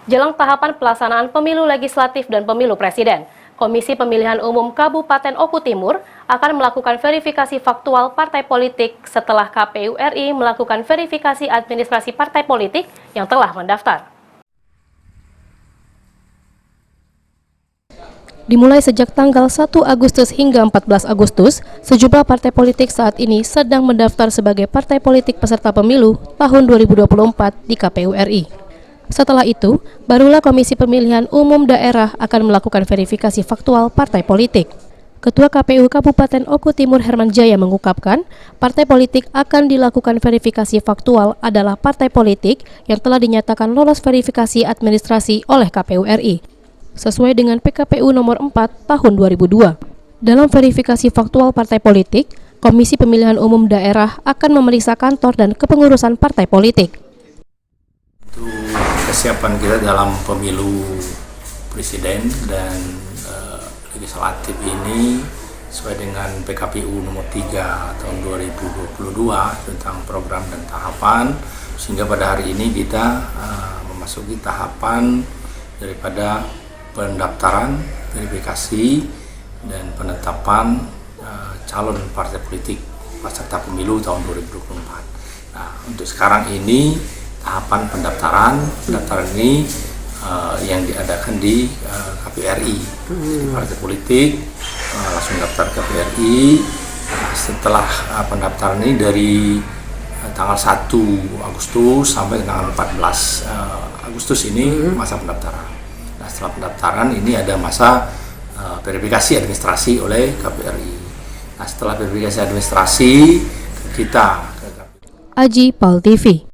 Jelang tahapan pelaksanaan pemilu legislatif dan pemilu presiden, Komisi Pemilihan Umum Kabupaten Oku Timur akan melakukan verifikasi faktual partai politik setelah KPU RI melakukan verifikasi administrasi partai politik yang telah mendaftar. Dimulai sejak tanggal 1 Agustus hingga 14 Agustus, sejumlah partai politik saat ini sedang mendaftar sebagai partai politik peserta pemilu tahun 2024 di KPU RI. Setelah itu, barulah Komisi Pemilihan Umum Daerah akan melakukan verifikasi faktual partai politik. Ketua KPU Kabupaten Oku Timur Herman Jaya mengungkapkan, partai politik akan dilakukan verifikasi faktual adalah partai politik yang telah dinyatakan lolos verifikasi administrasi oleh KPU RI, sesuai dengan PKPU nomor 4 tahun 2002. Dalam verifikasi faktual partai politik, Komisi Pemilihan Umum Daerah akan memeriksa kantor dan kepengurusan partai politik. Itu kesiapan kita dalam pemilu presiden dan legislatif ini sesuai dengan PKPU nomor 3 tahun 2022 tentang program dan tahapan, sehingga pada hari ini kita memasuki tahapan daripada pendaftaran, verifikasi, dan penetapan calon partai politik peserta pemilu tahun 2024. Nah, untuk sekarang ini tahapan pendaftaran ini yang diadakan di KPU RI. Jadi partai politik langsung daftar ke KPU RI. Setelah pendaftaran ini dari tanggal 1 Agustus sampai tanggal 14 Agustus ini masa pendaftaran. Nah, setelah pendaftaran ini ada masa verifikasi administrasi oleh KPU RI. Nah, setelah verifikasi administrasi kita ke KPU. Aji Pal TV.